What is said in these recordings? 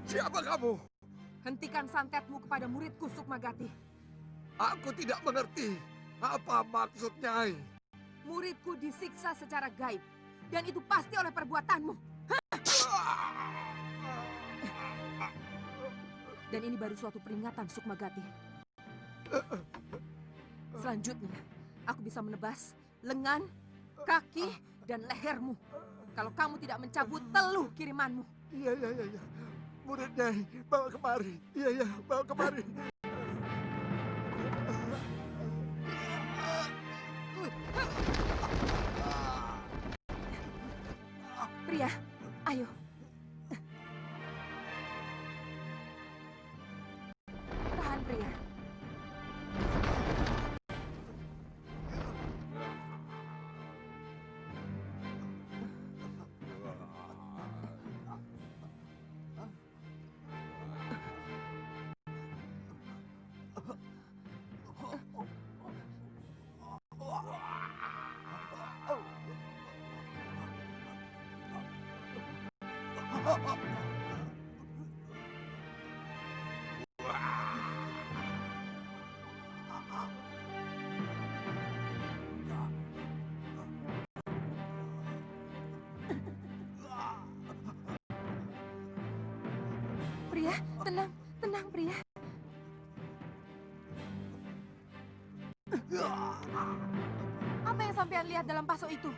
Siapa kamu? Hentikan santetmu kepada muridku, Sukmagati. Aku tidak mengerti. Apa maksud Nyai? Muridku disiksa secara gaib. Dan itu pasti oleh perbuatanmu. Dan ini baru suatu peringatan, Sukmagati. Selanjutnya, aku bisa menebas lengan, kaki, dan lehermu. Kalau kamu tidak mencabut teluh kirimanmu. Iya. Murid Nyai, bawa kemari. Iya, bawa kemari. Pria, ayo. Tahan, pria. Pria, tenang pria. Apa yang sampean lihat dalam paso itu?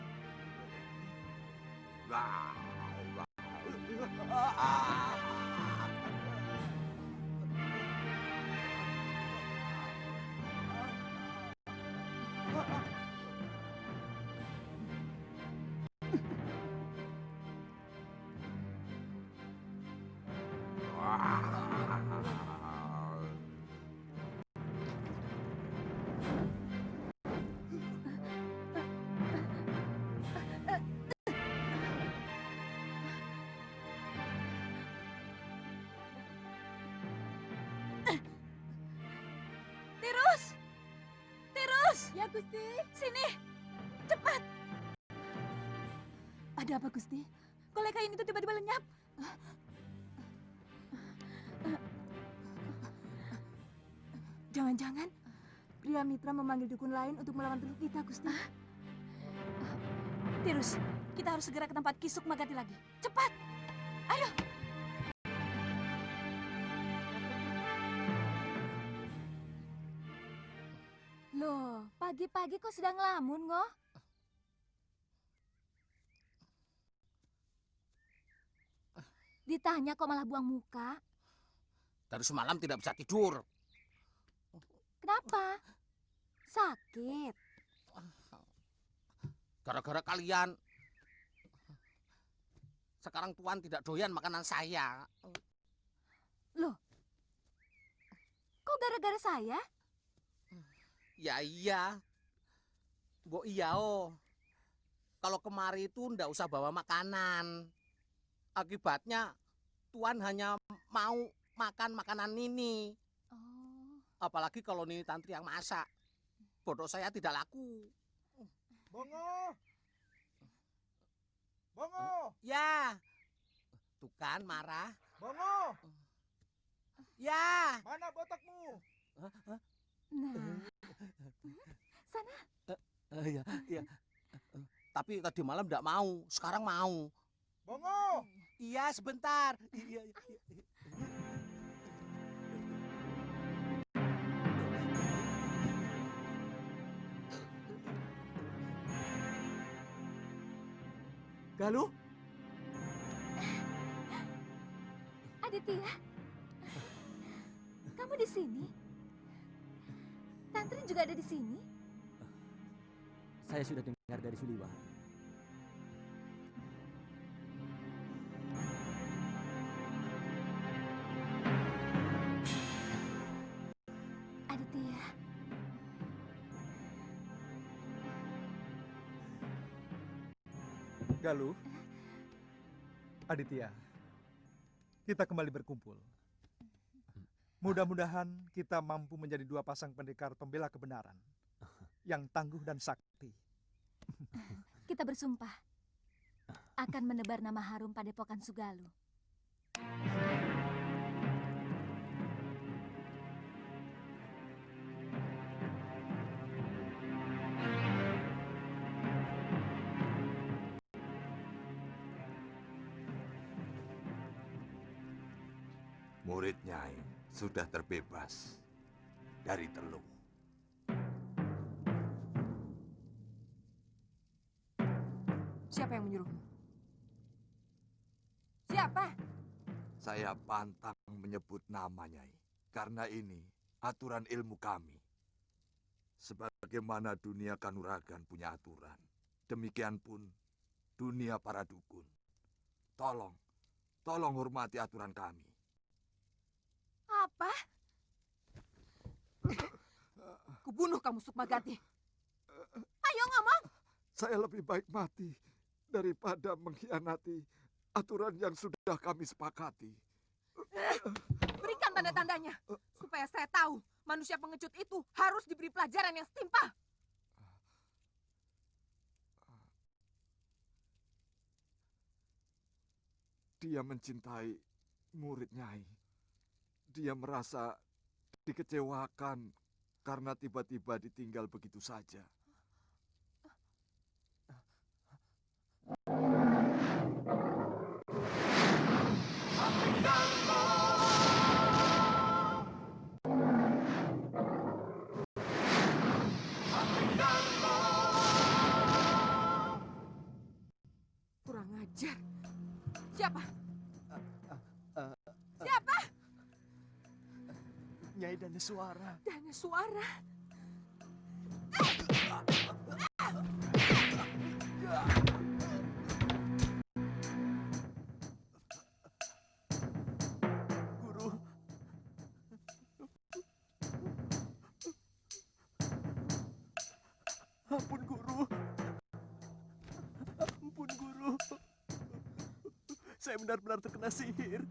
Tirus! Ya, Gusti. Sini, cepat. Ada apa, Gusti? Kolek kain itu tiba-tiba lenyap. Jangan-jangan pria mitra memanggil dukun lain untuk melawan teluk kita, Gusti. Tirus, kita harus segera ke tempat Ki Sukmagati lagi. Cepat! Ayo! Loh, pagi-pagi kok sedang ngelamun, Ngoh? Ditanya kok malah buang muka. Dari semalam tidak bisa tidur. Kenapa? Sakit? Gara-gara kalian. Sekarang Tuan tidak doyan makanan saya. Loh, kok gara-gara saya? Ya iya. Mbok iya oh. Kalau kemari itu ndak usah bawa makanan. Akibatnya Tuan hanya mau makan makanan ini. Oh. Apalagi kalau Nini Tantri yang masak. Bodoh saya tidak laku. Bongo! Bongo! Ya. Tuh kan marah. Bongo! Ya. Mana botakmu? Nah, sana. Iya. Tapi tadi malam enggak mau, sekarang mau. Bongo! Iya, sebentar. Iya, iya, iya. Galuh, Aditya, kamu di sini? Tantri juga ada di sini? Saya sudah dengar dari Suliwa. Aditya, Galuh, Aditya, kita kembali berkumpul. Mudah-mudahan kita mampu menjadi dua pasang pendekar pembela kebenaran yang tangguh dan sakti. kita bersumpah akan menebar nama harum Padepokan Sugaluh. Murid Nyai sudah terbebas dari Teluh. Siapa yang menyuruhmu? Siapa? Saya pantang menyebut nama Nyai, karena ini aturan ilmu kami. Sebagaimana dunia kanuragan punya aturan, demikian pun dunia para dukun. Tolong hormati aturan kami. Apa? Kubunuh kamu, Sukmaganti. Ayo ngomong. Saya lebih baik mati daripada mengkhianati aturan yang sudah kami sepakati. Berikan tanda-tandanya supaya saya tahu manusia pengecut itu harus diberi pelajaran yang setimpal. Dia mencintai murid Nyai. Dia merasa dikecewakan karena tiba-tiba ditinggal begitu saja. Kurang ajar. Siapa? Siapa? Nyai Daneswara. Daneswara. Guru. Ampun guru. Ampun guru. Saya benar-benar terkena sihir.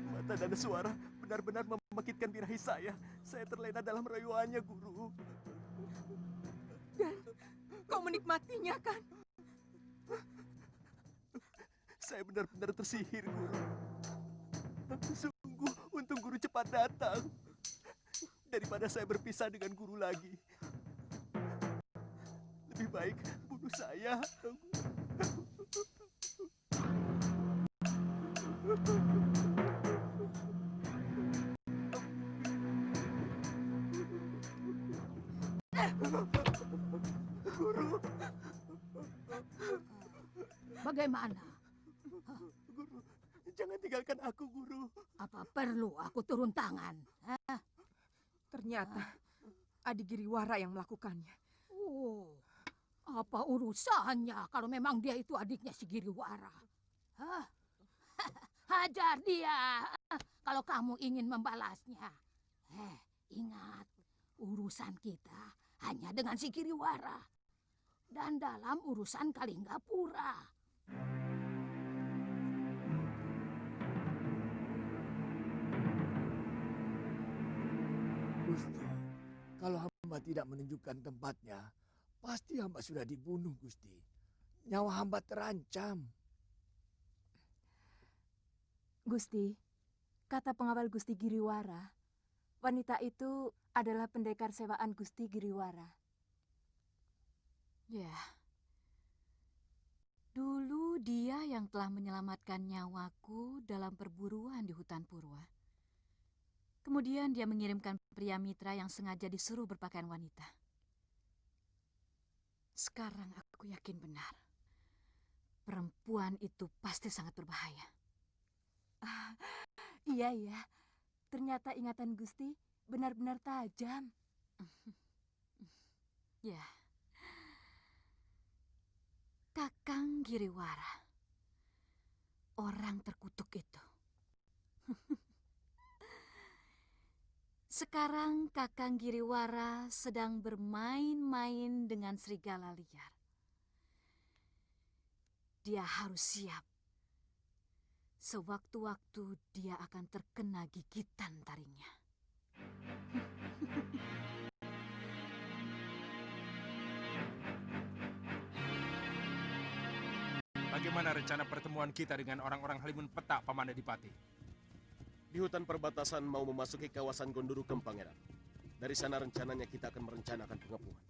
Mata dan suara benar-benar membangkitkan birahi saya. Saya terlena dalam rayuannya, guru. Dan kau menikmatinya kan? Saya benar-benar tersihir, guru. Sungguh, untung guru cepat datang. Daripada saya berpisah dengan guru lagi. Lebih baik bunuh saya. Guru. Bagaimana? Guru, jangan tinggalkan aku, guru. Apa perlu aku turun tangan? Hah? Ternyata Adi Giriwara yang melakukannya. Oh, apa urusannya kalau memang dia itu adiknya si Giriwara? Hah? Hajar dia kalau kamu ingin membalasnya. Ingat, urusan kita hanya dengan si Giriwara. Dan dalam urusan Kalinggapura. Gusti, kalau hamba tidak menunjukkan tempatnya, pasti hamba sudah dibunuh, Gusti. Nyawa hamba terancam. Gusti, kata pengawal Gusti Giriwara, wanita itu adalah pendekar sewaan Gusti Giriwara. Ya, Dia yang telah menyelamatkan nyawaku dalam perburuan di hutan purwa. Kemudian dia mengirimkan pria mitra yang sengaja disuruh berpakaian wanita. Sekarang aku yakin benar. Perempuan itu pasti sangat berbahaya. Iya, iya. Ternyata ingatan Gusti benar-benar tajam. Ya. Kakang Giriwara. Orang terkutuk itu. Sekarang Kakang Giriwara sedang bermain-main dengan serigala liar. Dia harus siap. Sewaktu-waktu dia akan terkena gigitan taringnya. Bagaimana rencana pertemuan kita dengan orang-orang Halimun Petak, Paman Adipati? Di hutan perbatasan mau memasuki kawasan Gondoru Pangeran. Dari sana rencananya kita akan merencanakan pengepungan.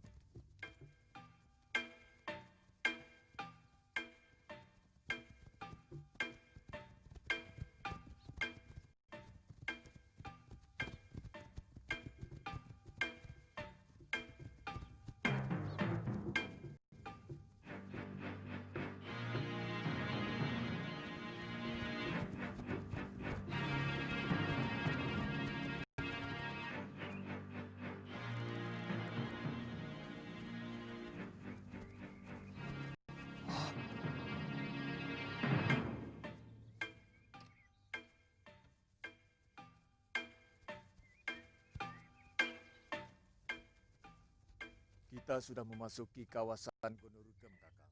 Kita sudah memasuki kawasan Gonurugem, Kakang.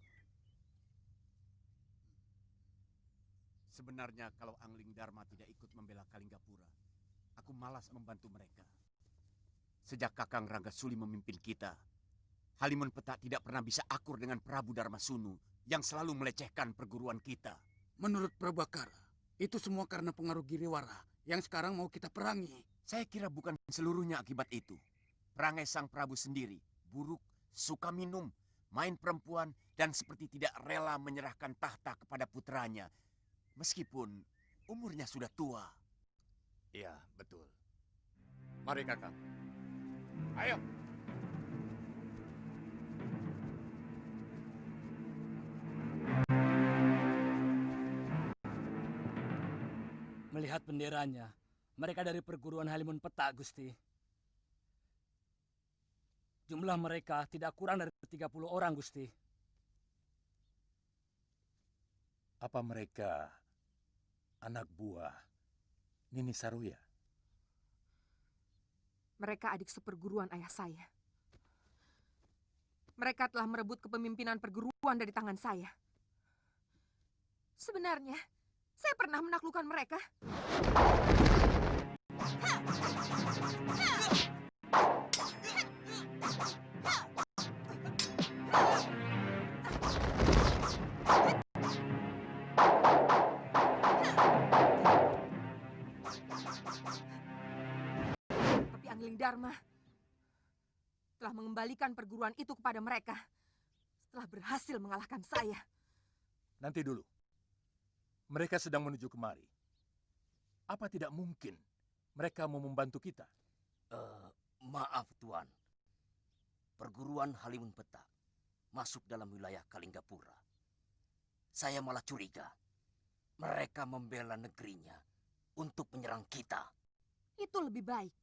Sebenarnya kalau Angling Dharma tidak ikut membela Kalinggapura, aku malas membantu mereka. Sejak Kakang Ranggasuli memimpin kita, Halimun Petak tidak pernah bisa akur dengan Prabu Darmasunu yang selalu melecehkan perguruan kita. Menurut Prabakara, itu semua karena pengaruh Giriwara yang sekarang mau kita perangi. Saya kira bukan seluruhnya akibat itu. Perangai sang Prabu sendiri, buruk, suka minum, main perempuan, dan seperti tidak rela menyerahkan tahta kepada putranya. Meskipun umurnya sudah tua. Iya, betul. Mari, Kakang. Ayo. Melihat benderanya, mereka dari perguruan Halimun Petak, Gusti. Jumlah mereka tidak kurang dari 30 orang, Gusti. Apa mereka anak buah Nini Saruya? Mereka adik seperguruan ayah saya. Mereka telah merebut kepemimpinan perguruan dari tangan saya. Sebenarnya, saya pernah menaklukkan mereka. Tapi Angling Dharma telah mengembalikan perguruan itu kepada mereka setelah berhasil mengalahkan saya. Nanti dulu. Mereka sedang menuju kemari. Apa tidak mungkin mereka mau membantu kita? Maaf, Tuan. Perguruan Halimun Petak masuk dalam wilayah Kalinggapura. Saya malah curiga mereka membela negerinya untuk menyerang kita. Itu lebih baik.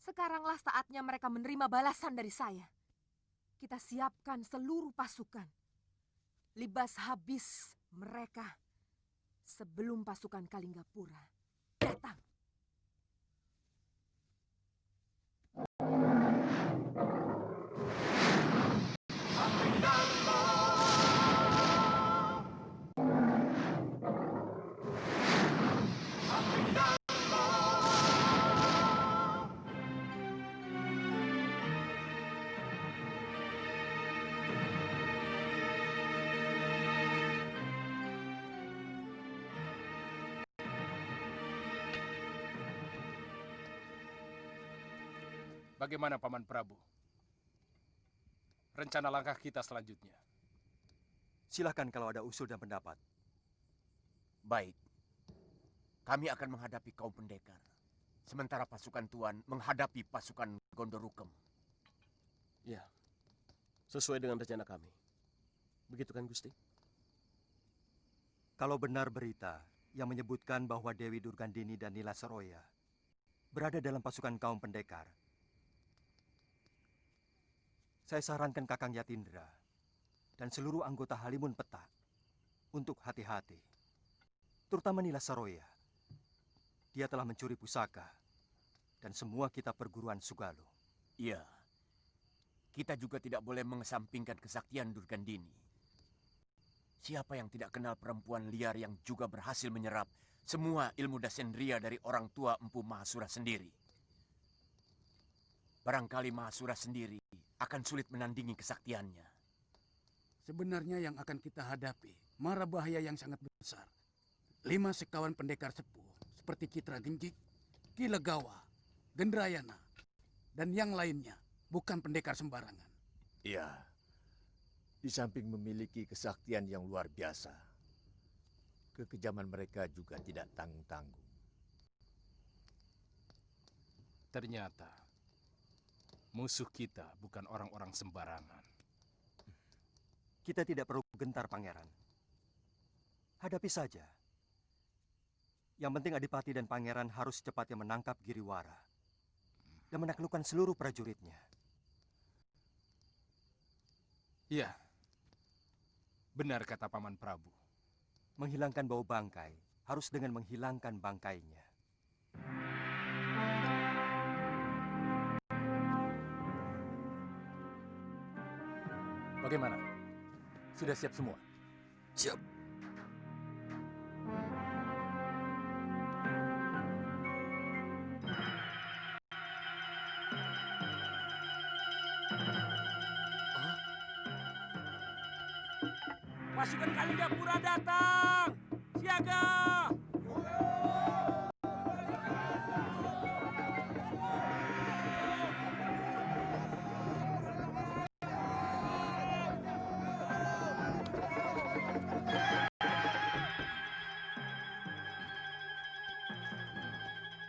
Sekaranglah saatnya mereka menerima balasan dari saya. Kita siapkan seluruh pasukan. Libas habis mereka sebelum pasukan Kalinggapura datang. Bagaimana Paman Prabu? Rencana langkah kita selanjutnya. Silahkan kalau ada usul dan pendapat. Baik. Kami akan menghadapi kaum pendekar. Sementara pasukan Tuan menghadapi pasukan Gondorukem. Ya, sesuai dengan rencana kami. Begitu kan, Gusti? Kalau benar berita yang menyebutkan bahwa Dewi Durgandini dan Nila Saroya berada dalam pasukan kaum pendekar, saya sarankan Kakang Yatindra dan seluruh anggota Halimun Petak untuk hati-hati. Terutama Nila Saroya. Dia telah mencuri pusaka dan semua kitab perguruan Sugalo. Iya. Kita juga tidak boleh mengesampingkan kesaktian Durgandini. Siapa yang tidak kenal perempuan liar yang juga berhasil menyerap semua ilmu Dasendria dari orang tua Empu Mahasura sendiri? Barangkali Mahasura sendiri akan sulit menandingi kesaktiannya. Sebenarnya yang akan kita hadapi mara bahaya yang sangat besar. 5 sekawan pendekar sepuh seperti Kitra Genjik, Ki Legawa, Gendrayana, dan yang lainnya bukan pendekar sembarangan. Iya. Di samping memiliki kesaktian yang luar biasa, kekejaman mereka juga tidak tanggung-tanggung. Ternyata musuh kita bukan orang-orang sembarangan. Kita tidak perlu gentar, Pangeran. Hadapi saja. Yang penting Adipati dan Pangeran harus secepatnya menangkap Giriwara dan menaklukkan seluruh prajuritnya. Iya, benar kata Paman Prabu. Menghilangkan bau bangkai harus dengan menghilangkan bangkainya. Bagaimana? Sudah siap semua? Siap. Pasukan Kalinggapura datang! Siaga!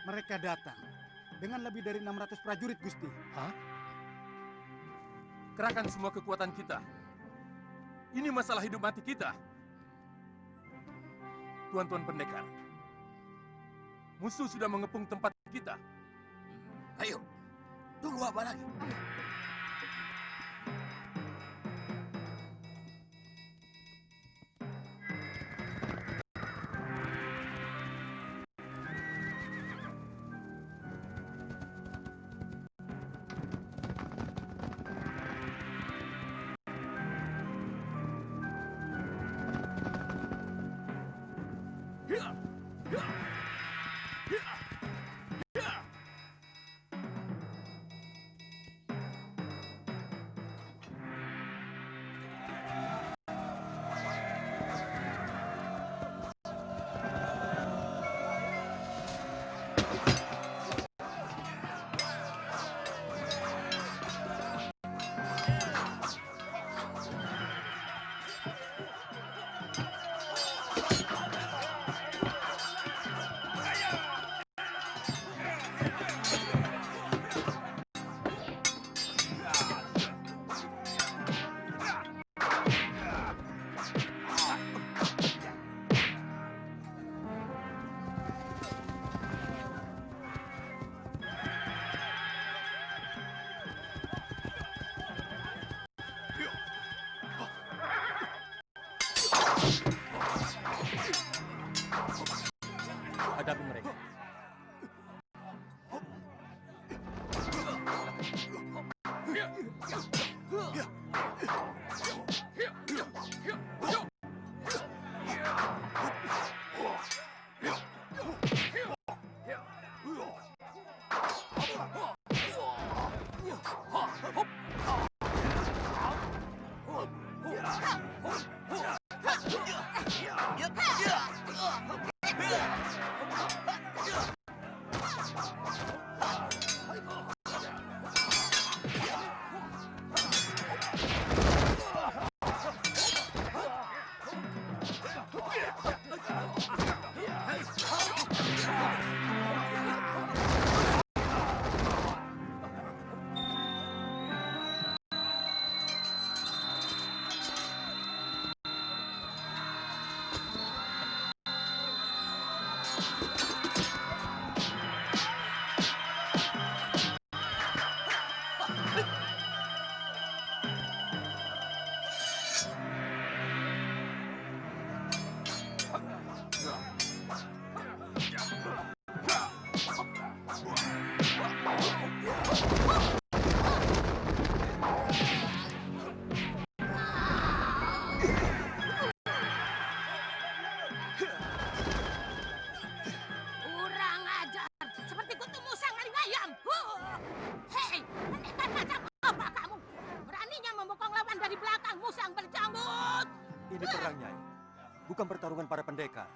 Mereka datang dengan lebih dari 600 prajurit, Gusti. Hah? Kerahkan semua kekuatan kita. Ini masalah hidup mati kita. Tuan-tuan pendekar, musuh sudah mengepung tempat kita. Ayo, tunggu apa lagi? Hadapi mereka. Ini perang, Nyai. Bukan pertarungan para pendekar.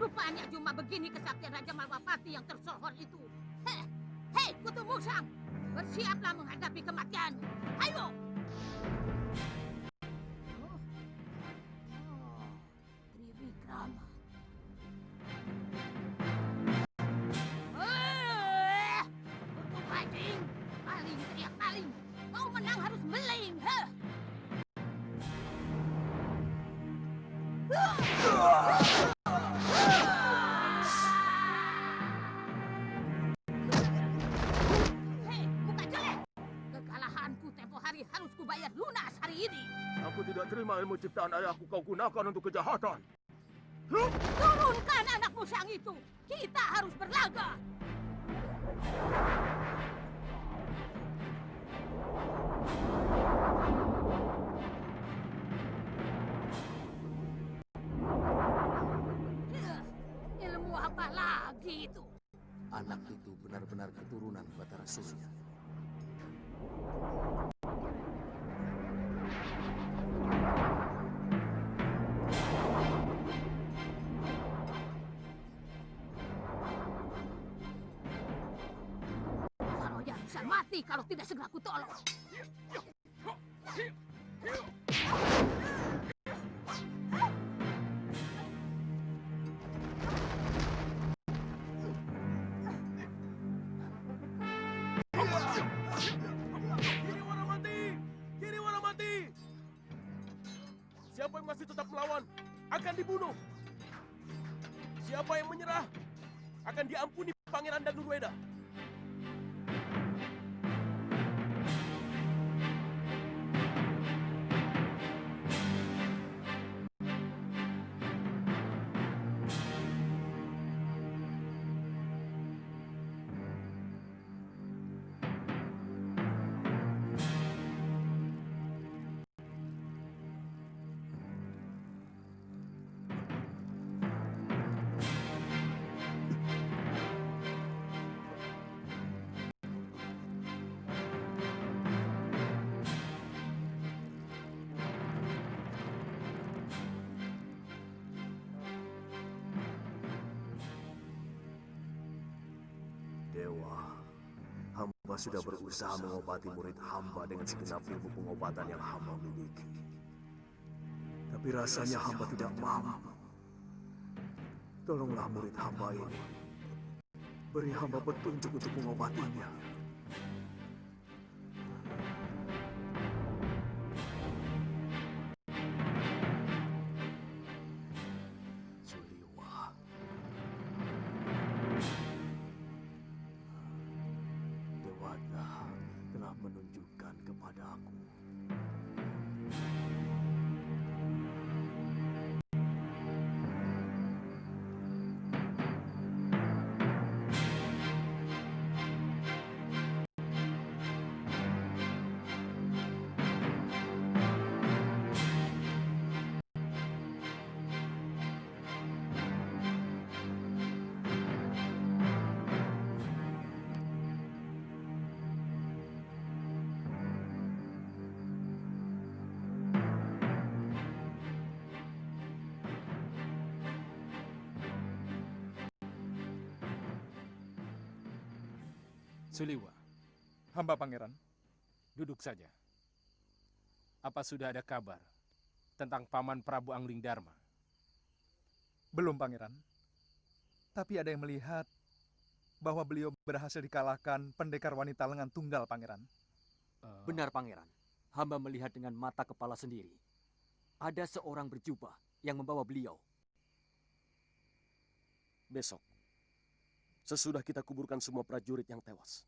Rupanya cuma begini kesaktian Raja Malwapati yang tersohor itu. Hei, Kutu Musang, bersiaplah menghadapi kematian. Ayo! Trivikrama. Kutu maling, maling teriak maling. Mau menang harus meling, harus kubayar lunas hari ini. Aku tidak terima ilmu ciptaan ayahku kau gunakan untuk kejahatan. Turunkan anak musang itu. Kita harus berlaga. Ilmu apa lagi itu? Anak itu benar-benar keturunan Batara Surya. Saroja bisa mati kalau tidak segera kutolong. Kiriwara mati! Siapa yang masih tetap melawan akan dibunuh. Siapa yang menyerah akan diampuni Pangeran dan Nurweda. Hamba sudah berusaha mengobati murid hamba dengan segenap ilmu pengobatan yang hamba miliki. Tapi rasanya hamba tidak mampu. Tolonglah murid hamba ini. Beri hamba petunjuk untuk mengobatinya. Suliwa, Hamba pangeran. duduk saja. Apa sudah ada kabar tentang Paman Prabu Angling Dharma? Belum pangeran. Tapi ada yang melihat bahwa beliau berhasil dikalahkan pendekar wanita lengan tunggal pangeran. Benar pangeran. Hamba melihat dengan mata kepala sendiri. Ada seorang berjubah yang membawa beliau. Besok, sesudah kita kuburkan semua prajurit yang tewas,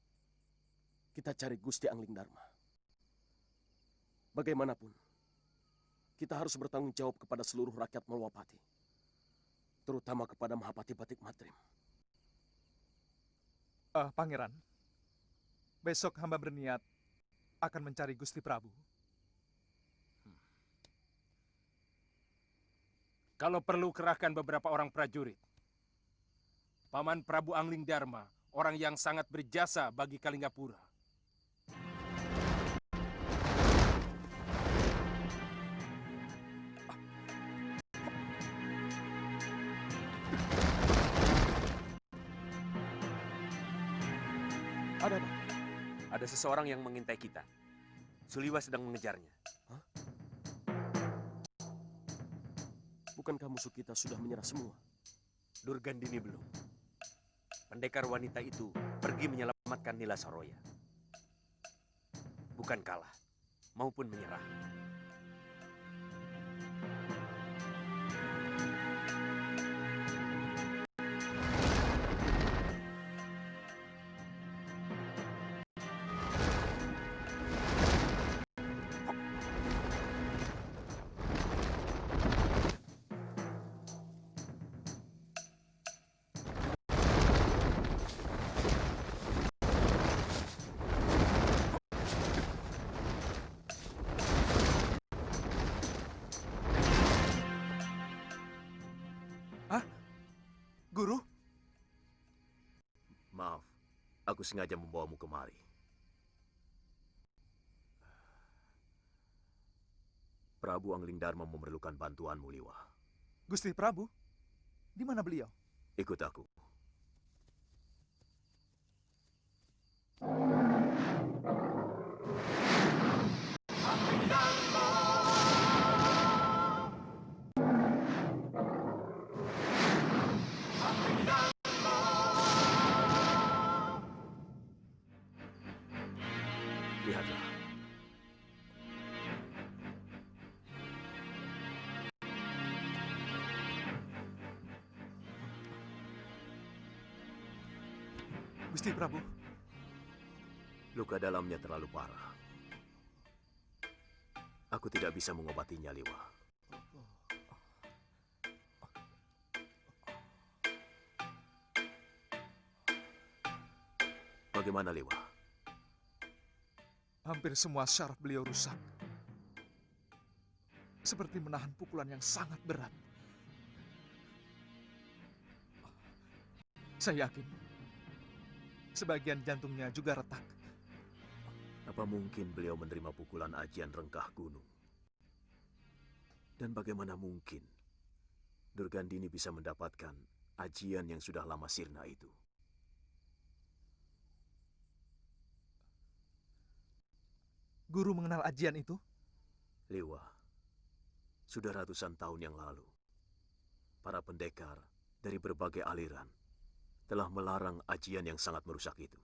kita cari Gusti Angling Dharma. Bagaimanapun, kita harus bertanggung jawab kepada seluruh rakyat Malwapati, terutama kepada Mahapati Batik Matrim. Pangeran, besok hamba berniat akan mencari Gusti Prabu. Kalau perlu kerahkan beberapa orang prajurit. Paman Prabu Angling Dharma, orang yang sangat berjasa bagi Kalinggapura. Ada apa? Ada seseorang yang mengintai kita. Suliwa sedang mengejarnya. Bukankah musuh kita sudah menyerah semua? Durgandini belum. Pendekar wanita itu pergi menyelamatkan Nila Saroya. Bukan kalah, maupun menyerah. Guru? Maaf, aku sengaja membawamu kemari. Prabu Angling Dharma memerlukan bantuanmu, Liwa. Gusti Prabu? Di mana beliau? Ikut aku. Lihatlah. Gusti Prabu. Luka dalamnya terlalu parah. Aku tidak bisa mengobatinya, Liwa. Bagaimana, Liwa? Hampir semua syaraf beliau rusak. Seperti menahan pukulan yang sangat berat. Saya yakin sebagian jantungnya juga retak. Apa mungkin beliau menerima pukulan ajian rengkah gunung? Dan bagaimana mungkin Durgandini bisa mendapatkan ajian yang sudah lama sirna itu? Guru mengenal ajian itu? Liwa, sudah ratusan tahun yang lalu, para pendekar dari berbagai aliran telah melarang ajian yang sangat merusak itu.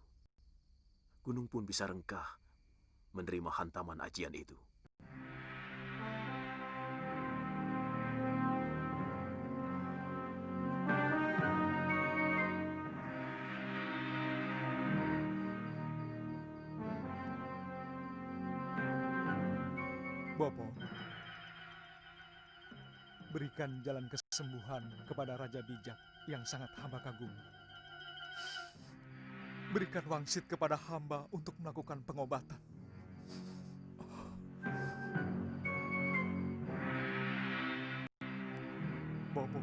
Gunung pun bisa rengkah menerima hantaman ajian itu. Bopo, berikan jalan kesembuhan kepada Raja Bijak yang sangat hamba kagumi. Berikan wangsit kepada hamba untuk melakukan pengobatan. Bopo.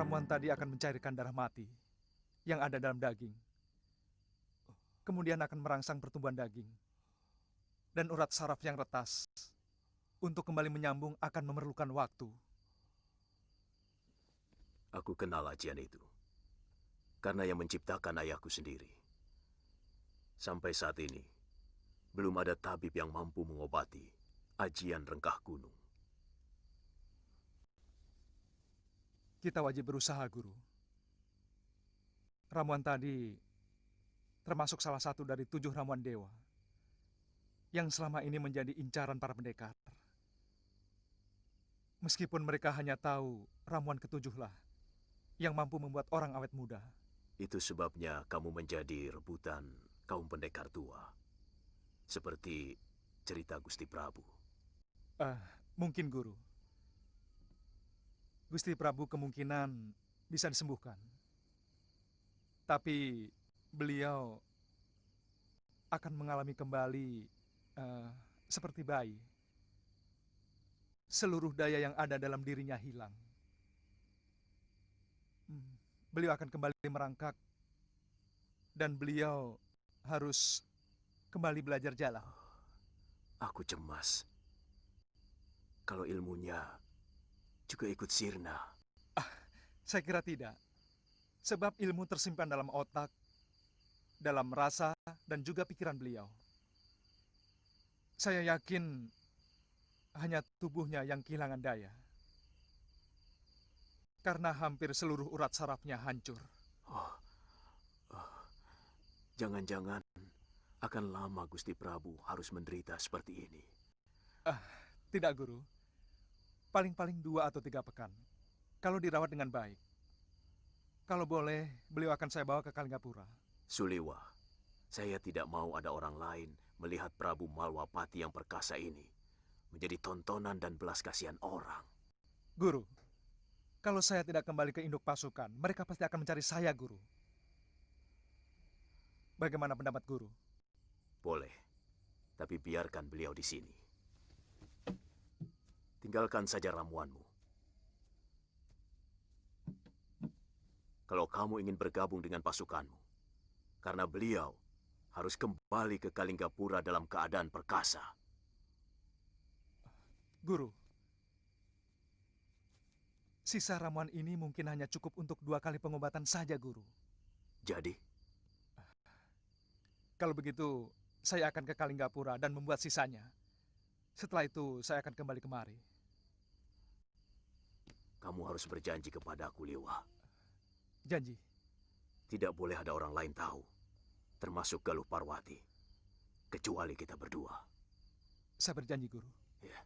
ramuan tadi akan mencairkan darah mati yang ada dalam daging. Kemudian akan merangsang pertumbuhan daging. Dan urat saraf yang retas untuk kembali menyambung akan memerlukan waktu. Aku kenal ajian itu. Karena yang menciptakan ayahku sendiri. Sampai saat ini, belum ada tabib yang mampu mengobati ajian rengkah gunung. Kita wajib berusaha, Guru. Ramuan tadi termasuk salah satu dari 7 ramuan dewa yang selama ini menjadi incaran para pendekar. Meskipun mereka hanya tahu ramuan ketujuhlah yang mampu membuat orang awet muda. Itu sebabnya kamu menjadi rebutan kaum pendekar tua. Seperti cerita Gusti Prabu. Mungkin, Guru. Gusti Prabu kemungkinan bisa disembuhkan. Tapi beliau akan mengalami kembali seperti bayi. Seluruh daya yang ada dalam dirinya hilang. Beliau akan kembali merangkak dan beliau harus kembali belajar jalan. Aku cemas. Kalau ilmunya juga ikut sirna. Saya kira tidak. Sebab ilmu tersimpan dalam otak, dalam rasa, dan juga pikiran beliau. Saya yakin hanya tubuhnya yang kehilangan daya. Karena hampir seluruh urat sarafnya hancur. Jangan-jangan akan lama Gusti Prabu harus menderita seperti ini. Tidak, Guru. Paling-paling 2 atau 3 pekan. Kalau dirawat dengan baik. Kalau boleh, beliau akan saya bawa ke Kalinggapura. Suliwa, saya tidak mau ada orang lain melihat Prabu Malwapati yang perkasa ini menjadi tontonan dan belas kasihan orang. Guru, kalau saya tidak kembali ke induk pasukan, mereka pasti akan mencari saya, Guru. Bagaimana pendapat Guru? Boleh, tapi biarkan beliau di sini. Tinggalkan saja ramuanmu. Kalau kamu ingin bergabung dengan pasukanmu, karena beliau harus kembali ke Kalinggapura dalam keadaan perkasa. Guru, sisa ramuan ini mungkin hanya cukup untuk 2 kali pengobatan saja, Guru. Jadi? Kalau begitu, saya akan ke Kalinggapura dan membuat sisanya. Setelah itu, saya akan kembali kemari. Kamu harus berjanji kepada aku, Liwa. Janji. Tidak boleh ada orang lain tahu, termasuk Galuh Parwati, kecuali kita berdua. Saya berjanji, Guru. Ya.